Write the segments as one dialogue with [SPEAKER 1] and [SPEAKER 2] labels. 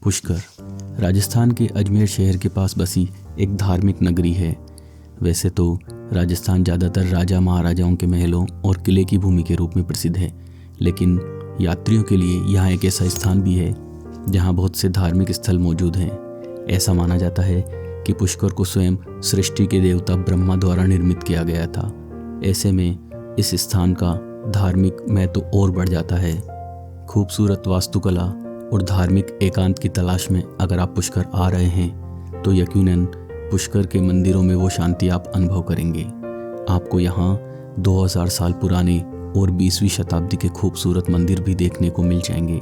[SPEAKER 1] पुष्कर राजस्थान के अजमेर शहर के पास बसी एक धार्मिक नगरी है। वैसे तो राजस्थान ज़्यादातर राजा महाराजाओं के महलों और किले की भूमि के रूप में प्रसिद्ध है, लेकिन यात्रियों के लिए यहाँ एक ऐसा स्थान भी है जहाँ बहुत से धार्मिक स्थल मौजूद हैं। ऐसा माना जाता है कि पुष्कर को स्वयं सृष्टि के देवता ब्रह्मा द्वारा निर्मित किया गया था। ऐसे में इस स्थान का धार्मिक महत्व तो और बढ़ जाता है। खूबसूरत वास्तुकला और धार्मिक एकांत की तलाश में अगर आप पुष्कर आ रहे हैं तो यकीनन पुष्कर के मंदिरों में वो शांति आप अनुभव करेंगे। आपको यहाँ 2000 साल पुराने और 20वीं शताब्दी के खूबसूरत मंदिर भी देखने को मिल जाएंगे।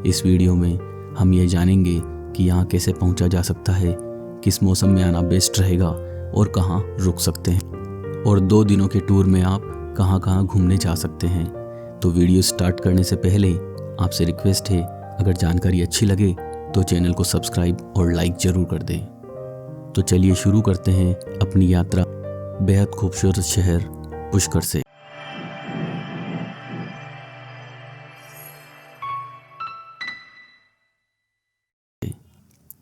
[SPEAKER 1] इस वीडियो में हम ये जानेंगे कि यहाँ कैसे पहुँचा जा सकता है, किस मौसम में आना बेस्ट रहेगा और कहाँ रुक सकते हैं, और 2 दिनों के टूर में आप कहाँ कहाँ घूमने जा सकते हैं। तो वीडियो स्टार्ट करने से पहले आपसे रिक्वेस्ट है, अगर जानकारी अच्छी लगे तो चैनल को सब्सक्राइब और लाइक ज़रूर कर दें। तो चलिए शुरू करते हैं अपनी यात्रा बेहद खूबसूरत शहर पुष्कर से।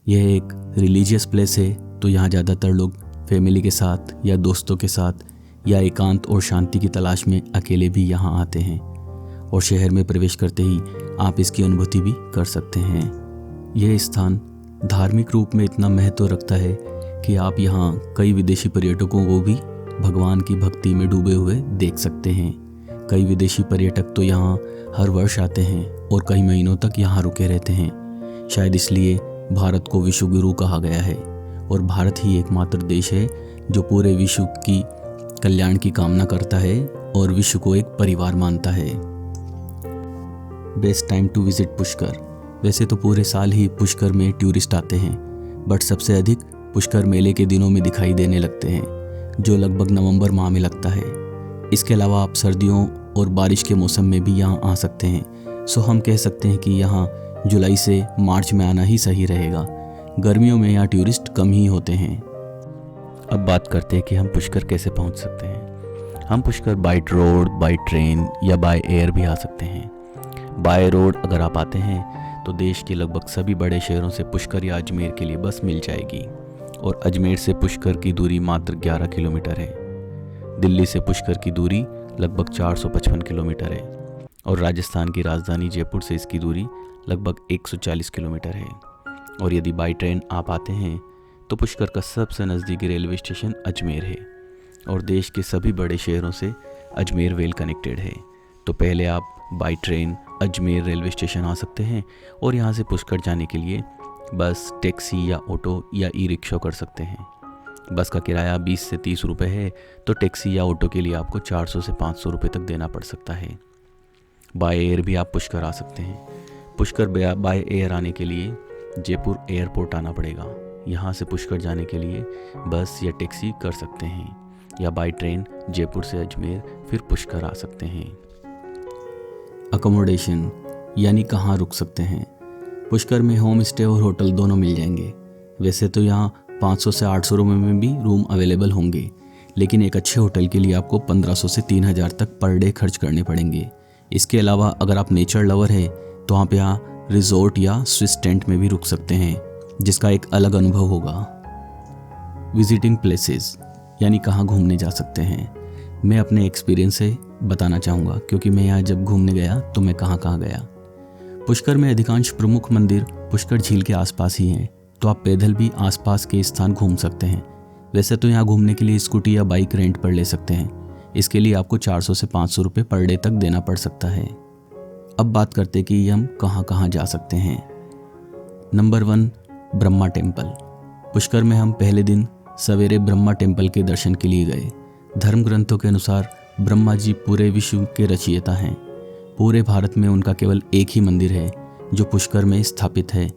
[SPEAKER 1] यह एक रिलीजियस प्लेस है, तो यहाँ ज़्यादातर लोग फैमिली के साथ या दोस्तों के साथ या एकांत और शांति की तलाश में अकेले भी यहाँ आते हैं, और शहर में प्रवेश करते ही आप इसकी अनुभूति भी कर सकते हैं। यह स्थान धार्मिक रूप में इतना महत्व रखता है कि आप यहाँ कई विदेशी पर्यटकों को भी भगवान की भक्ति में डूबे हुए देख सकते हैं। कई विदेशी पर्यटक तो यहाँ हर वर्ष आते हैं और कई महीनों तक यहाँ रुके रहते हैं। शायद इसलिए भारत को विश्व गुरु कहा गया है, और भारत ही एकमात्र देश है जो पूरे विश्व की कल्याण की कामना करता है और विश्व को एक परिवार मानता है। Best time to visit Pushkar. वैसे तो पूरे साल ही पुष्कर में टूरिस्ट आते हैं, बट सबसे अधिक पुष्कर मेले के दिनों में दिखाई देने लगते हैं, जो लगभग नवंबर माह में लगता है। इसके अलावा आप सर्दियों और बारिश के मौसम में भी यहाँ आ सकते हैं। सो हम कह सकते हैं कि यहाँ जुलाई से मार्च में आना ही सही रहेगा। गर्मियों में यहाँ टूरिस्ट कम ही होते हैं। अब बात करते हैं कि हम पुष्कर कैसे पहुँच सकते हैं। हम Pushkar by road, by train या बाय एयर भी आ सकते हैं। बाय रोड अगर आप आते हैं तो देश के लगभग सभी बड़े शहरों से पुष्कर या अजमेर के लिए बस मिल जाएगी, और अजमेर से पुष्कर की दूरी मात्र 11 किलोमीटर है। दिल्ली से पुष्कर की दूरी लगभग 455 किलोमीटर है, और राजस्थान की राजधानी जयपुर से इसकी दूरी लगभग 140 किलोमीटर है। और यदि बाई ट्रेन आप आते हैं तो पुष्कर का सबसे नज़दीकी रेलवे स्टेशन अजमेर है, और देश के सभी बड़े शहरों से अजमेर वेल कनेक्टेड है। तो पहले आप by train Ajmer railway station आ सकते हैं, और यहाँ से पुष्कर जाने के लिए बस, टैक्सी या ऑटो या ई रिक्शा कर सकते हैं। बस का किराया 20 से 30 रुपये है, तो टैक्सी या ऑटो के लिए आपको 400 से 500 रुपये तक देना पड़ सकता है। बाय एयर भी आप पुष्कर आ सकते हैं। पुष्कर बाय एयर आने के लिए जयपुर एयरपोर्ट आना पड़ेगा। यहाँ से पुष्कर जाने के लिए बस या टैक्सी कर सकते हैं, या बाय ट्रेन जयपुर से अजमेर फिर पुष्कर आ सकते हैं। अकोमोडेशन यानी कहाँ रुक सकते हैं। पुष्कर में होम स्टे और होटल दोनों मिल जाएंगे। वैसे तो यहाँ 500 से 800 रुपये में भी रूम अवेलेबल होंगे, लेकिन एक अच्छे होटल के लिए आपको 1500 से 3000 तक पर डे खर्च करने पड़ेंगे। इसके अलावा अगर आप नेचर लवर है तो आप यहाँ रिजॉर्ट या स्विस टेंट में भी रुक सकते हैं, जिसका एक अलग अनुभव होगा। विजिटिंग प्लेसेस यानी कहाँ घूमने जा सकते हैं। मैं अपने एक्सपीरियंस से बताना चाहूँगा, क्योंकि मैं यहाँ जब घूमने गया तो मैं कहाँ कहाँ गया। पुष्कर में अधिकांश प्रमुख मंदिर पुष्कर झील के आसपास ही हैं, तो आप पैदल भी आसपास के स्थान घूम सकते हैं। वैसे तो यहाँ घूमने के लिए स्कूटी या बाइक रेंट पर ले सकते हैं। इसके लिए आपको 400 से 500 रुपये पर डे तक देना पड़ सकता है। अब बात करते हैं कि हम कहाँ कहाँ जा सकते हैं। Number 1, Brahma temple. पुष्कर में हम पहले दिन सवेरे ब्रह्मा टेम्पल के दर्शन के लिए गए। धर्म ग्रंथों के अनुसार ब्रह्मा जी पूरे विश्व के रचयिता हैं। पूरे भारत में उनका केवल एक ही मंदिर है जो पुष्कर में स्थापित है।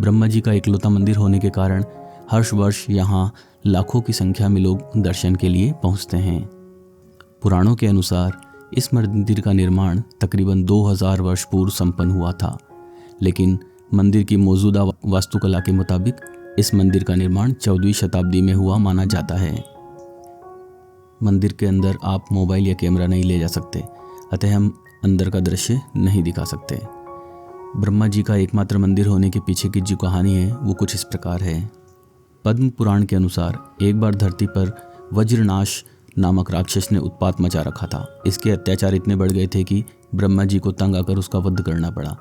[SPEAKER 1] ब्रह्मा जी का इकलौता मंदिर होने के कारण हर वर्ष यहाँ लाखों की संख्या में लोग दर्शन के लिए पहुँचते हैं। पुराणों के अनुसार इस मंदिर का निर्माण तकरीबन 2000 वर्ष पूर्व संपन्न हुआ था, लेकिन मंदिर की मौजूदा वास्तुकला के मुताबिक इस मंदिर का निर्माण 14वीं शताब्दी में हुआ माना जाता है। मंदिर के अंदर आप मोबाइल या कैमरा नहीं ले जा सकते, अतः हम अंदर का दृश्य नहीं दिखा सकते। ब्रह्मा जी का एकमात्र मंदिर होने के पीछे की जो कहानी है वो कुछ इस प्रकार है। पद्म पुराण के अनुसार एक बार धरती पर वज्रनाश नामक राक्षस ने उत्पात मचा रखा था। इसके अत्याचार इतने बढ़ गए थे कि ब्रह्मा जी को तंग आकर उसका वध करना पड़ा।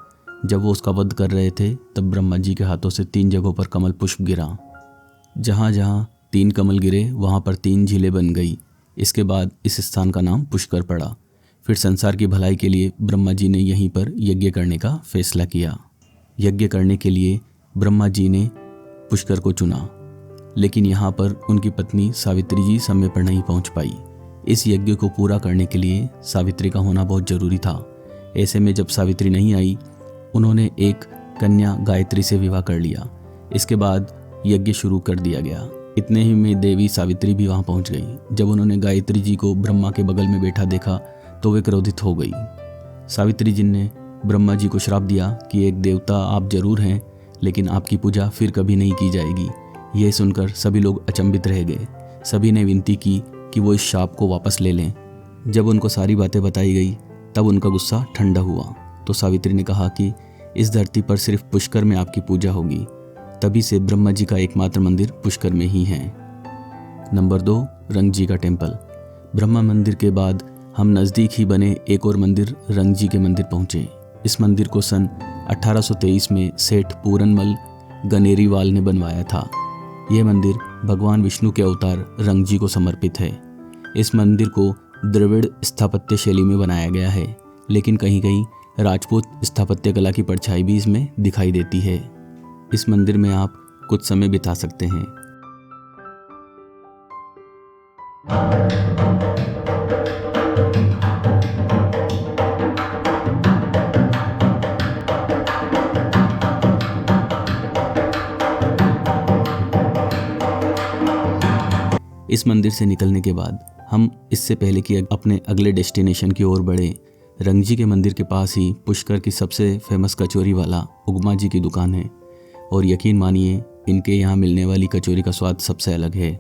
[SPEAKER 1] जब वो उसका वध कर रहे थे तब ब्रह्मा जी के हाथों से 3 जगहों पर कमल पुष्प गिरा। जहाँ जहाँ 3 कमल गिरे वहाँ पर 3 झीलें बन गई। इसके बाद इस स्थान का नाम पुष्कर पड़ा। फिर संसार की भलाई के लिए ब्रह्मा जी ने यहीं पर यज्ञ करने का फैसला किया। यज्ञ करने के लिए ब्रह्मा जी ने पुष्कर को चुना, लेकिन यहाँ पर उनकी पत्नी सावित्री जी समय पर नहीं पहुँच पाई। इस यज्ञ को पूरा करने के लिए सावित्री का होना बहुत ज़रूरी था। ऐसे में जब सावित्री नहीं आई, उन्होंने एक कन्या गायत्री से विवाह कर लिया। इसके बाद यज्ञ शुरू कर दिया गया। इतने ही में देवी सावित्री भी वहाँ पहुँच गई। जब उन्होंने गायत्री जी को ब्रह्मा के बगल में बैठा देखा तो वे क्रोधित हो गई। सावित्री जी ने ब्रह्मा जी को श्राप दिया कि एक देवता आप जरूर हैं, लेकिन आपकी पूजा फिर कभी नहीं की जाएगी। यह सुनकर सभी लोग अचंभित रह गए। सभी ने विनती की कि वो इस शाप को वापस ले लें। जब उनको सारी बातें बताई गई तब उनका गुस्सा ठंडा हुआ। तो सावित्री ने कहा कि इस धरती पर सिर्फ पुष्कर में आपकी पूजा होगी। तभी से ब्रह्मा जी का एकमात्र मंदिर पुष्कर में ही है। नंबर 2, रंग जी का टेम्पल। ब्रह्मा मंदिर के बाद हम नज़दीक ही बने एक और मंदिर रंग जी के मंदिर पहुँचे। इस मंदिर को सन 1823 में सेठ पूरनमल गनेरीवाल ने बनवाया था। यह मंदिर भगवान विष्णु के अवतार रंग जी को समर्पित है। इस मंदिर को द्रविड़ स्थापत्य शैली में बनाया गया है, लेकिन कहीं कहीं राजपूत स्थापत्य कला की परछाई भी इसमें दिखाई देती है। इस मंदिर में आप कुछ समय बिता सकते हैं। इस मंदिर से निकलने के बाद हम इससे पहले कि अपने अगले डेस्टिनेशन की ओर बढ़े, रंग जी के मंदिर के पास ही पुष्कर की सबसे फेमस कचौरी वाला उगमा जी की दुकान है। और यकीन मानिए, इनके यहाँ मिलने वाली कचौरी का स्वाद सबसे अलग है।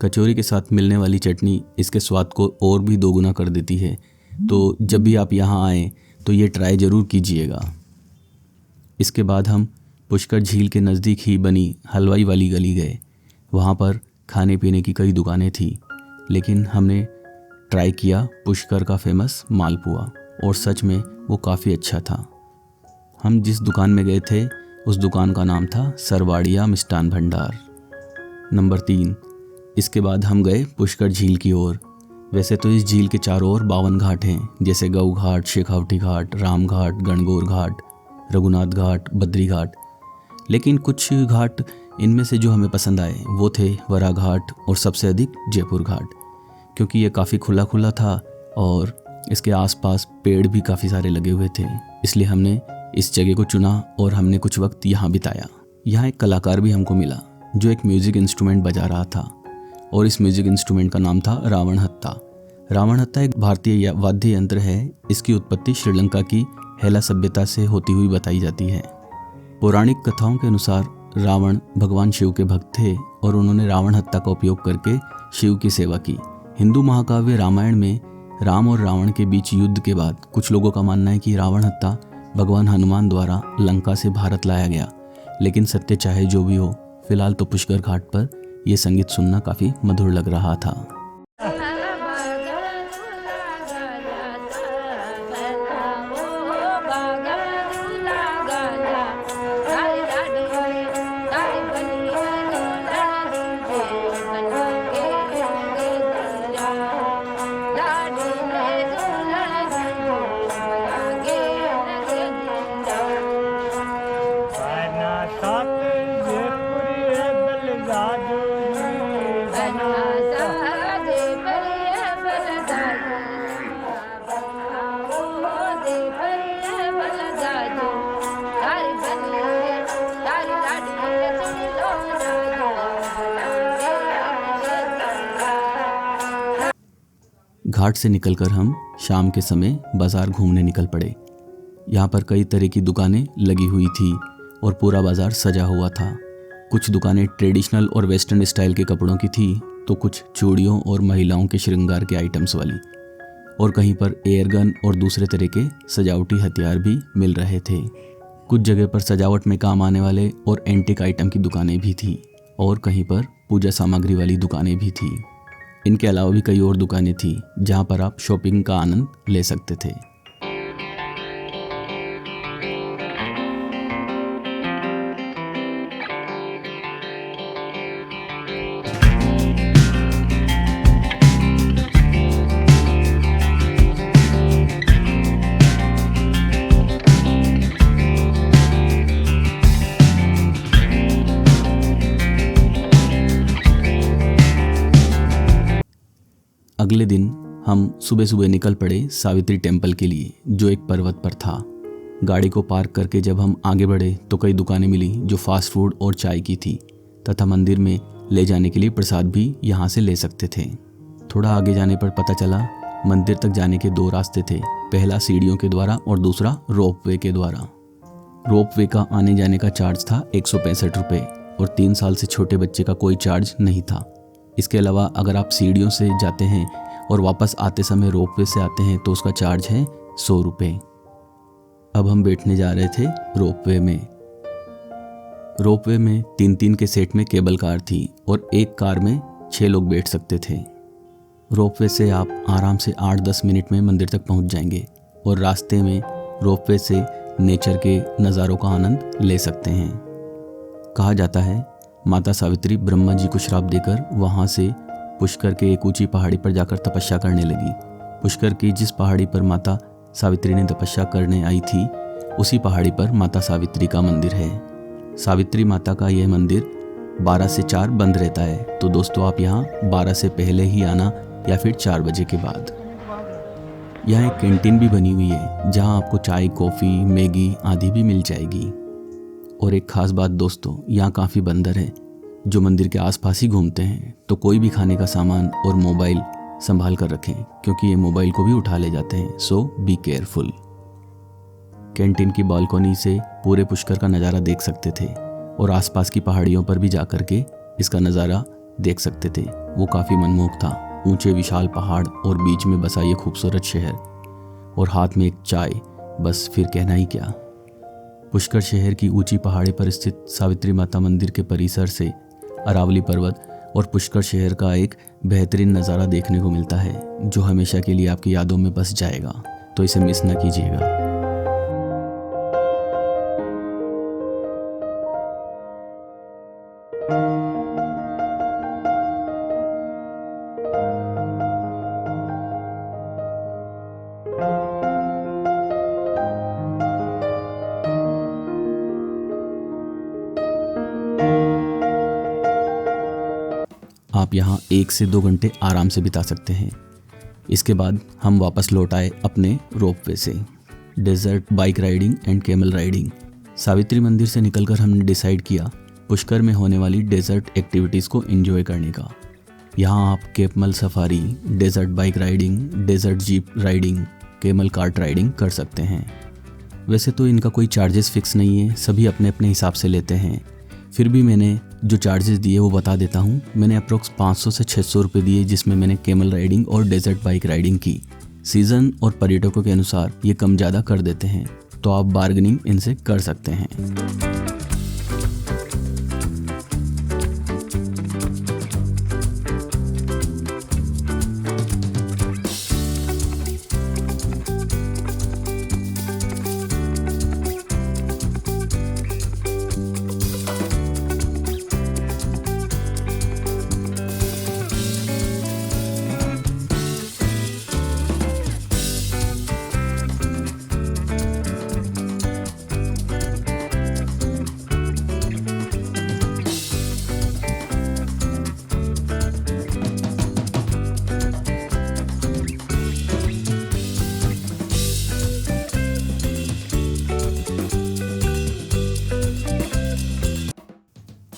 [SPEAKER 1] कचौरी के साथ मिलने वाली चटनी इसके स्वाद को और भी दोगुना कर देती है। तो जब भी आप यहाँ आएँ तो ये ट्राई ज़रूर कीजिएगा। इसके बाद हम पुष्कर झील के नज़दीक ही बनी हलवाई वाली गली गए। वहाँ पर खाने पीने की कई दुकानें थी, लेकिन हमने ट्राई किया पुष्कर का फेमस मालपुआ, और सच में वो काफ़ी अच्छा था। हम जिस दुकान में गए थे उस दुकान का नाम था सरवाड़िया मिष्ठान भंडार। नंबर 3, इसके बाद हम गए पुष्कर झील की ओर। वैसे तो इस झील के चारों ओर 52 घाट हैं, जैसे गऊ घाट, शेखावटी घाट, राम घाट, गणगौर घाट, रघुनाथ घाट, बद्री घाट। लेकिन कुछ घाट इनमें से जो हमें पसंद आए वो थे वरा घाट और सबसे अधिक जयपुर घाट, क्योंकि ये काफ़ी खुला खुला था और इसके आसपास पेड़ भी काफ़ी सारे लगे हुए थे। इसलिए हमने इस जगह को चुना और हमने कुछ वक्त यहाँ बिताया। यहाँ एक कलाकार भी हमको मिला जो एक म्यूज़िक इंस्ट्रूमेंट बजा रहा था, और इस म्यूज़िक इंस्ट्रूमेंट का नाम था रावण हत्ता। रावण हत्ता एक भारतीय वाद्य यंत्र है। इसकी उत्पत्ति श्रीलंका की हेला सभ्यता से होती हुई बताई जाती है। पौराणिक कथाओं के अनुसार रावण भगवान शिव के भक्त थे और उन्होंने रावण हत्ता का उपयोग करके शिव की सेवा की। हिंदू महाकाव्य रामायण में राम और रावण के बीच युद्ध के बाद कुछ लोगों का मानना है कि रावण हत्ता भगवान हनुमान द्वारा लंका से भारत लाया गया। लेकिन सत्य चाहे जो भी हो, फिलहाल तो पुष्कर घाट पर यह संगीत सुनना काफ़ी मधुर लग रहा था। घाट से निकलकर हम शाम के समय बाज़ार घूमने निकल पड़े। यहाँ पर कई तरह की दुकानें लगी हुई थी और पूरा बाज़ार सजा हुआ था। कुछ दुकानें ट्रेडिशनल और वेस्टर्न स्टाइल के कपड़ों की थी, तो कुछ चूड़ियों और महिलाओं के श्रृंगार के आइटम्स वाली, और कहीं पर एयरगन और दूसरे तरह के सजावटी हथियार भी मिल रहे थे। कुछ जगह पर सजावट में काम आने वाले और एंटीक आइटम की दुकानें भी थी और कहीं पर पूजा सामग्री वाली दुकानें भी थी। इनके अलावा भी कई और दुकानें थी जहां पर आप शॉपिंग का आनंद ले सकते थे। अगले दिन हम सुबह सुबह निकल पड़े सावित्री टेम्पल के लिए, जो एक पर्वत पर था। गाड़ी को पार्क करके जब हम आगे बढ़े तो कई दुकानें मिली जो फास्ट फूड और चाय की थी तथा मंदिर में ले जाने के लिए प्रसाद भी यहाँ से ले सकते थे। थोड़ा आगे जाने पर पता चला मंदिर तक जाने के 2 रास्ते थे, पहला सीढ़ियों के द्वारा और दूसरा रोपवे के द्वारा। रोपवे का आने जाने का चार्ज था 165 रुपये और 3 साल से छोटे बच्चे का कोई चार्ज नहीं था। इसके अलावा अगर आप सीढ़ियों से जाते हैं और वापस आते समय रोपवे से आते हैं तो उसका चार्ज है 100 रुपये। अब हम बैठने जा रहे थे रोपवे में। रोपवे में 3-3 के सेट में केबल कार थी और एक कार में 6 लोग बैठ सकते थे। रोपवे से आप आराम से 8-10 मिनट में मंदिर तक पहुंच जाएंगे और रास्ते में रोपवे से नेचर के नज़ारों का आनंद ले सकते हैं। कहा जाता है माता सावित्री ब्रह्मा जी को श्राप देकर वहाँ से पुष्कर के एक ऊंची पहाड़ी पर जाकर तपस्या करने लगी। पुष्कर की जिस पहाड़ी पर माता सावित्री ने तपस्या करने आई थी उसी पहाड़ी पर माता सावित्री का मंदिर है। सावित्री माता का यह मंदिर 12 से 4 बंद रहता है, तो दोस्तों आप यहाँ 12 से पहले ही आना या फिर 4 बजे के बाद। यहाँ एक कैंटीन भी बनी हुई है जहाँ आपको चाय, कॉफ़ी, मैगी आदि भी मिल जाएगी। और एक खास बात दोस्तों, यहाँ काफ़ी बंदर हैं जो मंदिर के आसपास ही घूमते हैं, तो कोई भी खाने का सामान और मोबाइल संभाल कर रखें क्योंकि ये मोबाइल को भी उठा ले जाते हैं, सो बी केयरफुल। कैंटीन की बालकनी से पूरे पुष्कर का नज़ारा देख सकते थे और आसपास की पहाड़ियों पर भी जा कर के इसका नज़ारा देख सकते थे। वो काफ़ी मनमोहक था, ऊंचे विशाल पहाड़ और बीच में बसा ये खूबसूरत शहर और हाथ में एक चाय, बस फिर कहना ही क्या। पुष्कर शहर की ऊंची पहाड़ी पर स्थित सावित्री माता मंदिर के परिसर से अरावली पर्वत और पुष्कर शहर का एक बेहतरीन नज़ारा देखने को मिलता है जो हमेशा के लिए आपकी यादों में बस जाएगा, तो इसे मिस न कीजिएगा। आप यहाँ 1 से 2 घंटे आराम से बिता सकते हैं। इसके बाद हम वापस लौट आए अपने रोपवे से। Desert bike riding and camel riding. Savitri मंदिर से निकलकर हमने डिसाइड किया पुष्कर में होने वाली डेजर्ट एक्टिविटीज़ को एंजॉय करने का। यहाँ आप camel safari, desert bike riding, desert jeep riding, camel cart riding कर सकते हैं। वैसे तो इनका कोई चार्जेस फिक्स नहीं है, सभी अपने अपने हिसाब से लेते हैं। फिर भी मैंने जो चार्जेस दिए वो बता देता हूँ। मैंने अप्रोक्स 500 से 600 रुपये दिए, जिसमें मैंने कैमल राइडिंग और डेजर्ट बाइक राइडिंग की। सीज़न और पर्यटकों के अनुसार ये कम ज़्यादा कर देते हैं, तो आप बार्गेनिंग इनसे कर सकते हैं।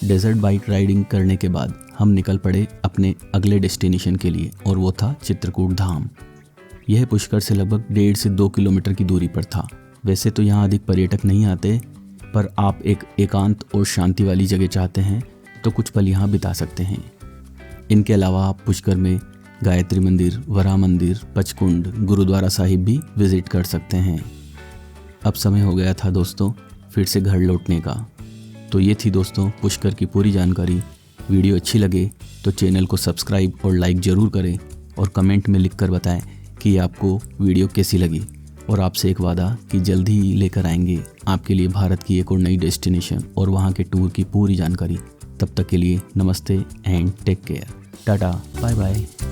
[SPEAKER 1] डेजर्ट बाइक राइडिंग करने के बाद हम निकल पड़े अपने अगले डेस्टिनेशन के लिए, और वो था चित्रकूट धाम। यह पुष्कर से लगभग 1.5 से 2 किलोमीटर की दूरी पर था। वैसे तो यहाँ अधिक पर्यटक नहीं आते, पर आप एक एकांत और शांति वाली जगह चाहते हैं तो कुछ पल यहाँ बिता सकते हैं। इनके अलावा आप पुष्कर में गायत्री मंदिर, वरा मंदिर, पचकुंड, गुरुद्वारा साहिब भी विजिट कर सकते हैं। अब समय हो गया था दोस्तों फिर से घर लौटने का। तो ये थी दोस्तों पुष्कर की पूरी जानकारी। वीडियो अच्छी लगे तो चैनल को सब्सक्राइब और लाइक ज़रूर करें और कमेंट में लिखकर बताएं कि आपको वीडियो कैसी लगी। और आपसे एक वादा कि जल्दी ही लेकर आएंगे आपके लिए भारत की एक और नई डेस्टिनेशन और वहाँ के टूर की पूरी जानकारी। तब तक के लिए नमस्ते and take care. Tata bye bye.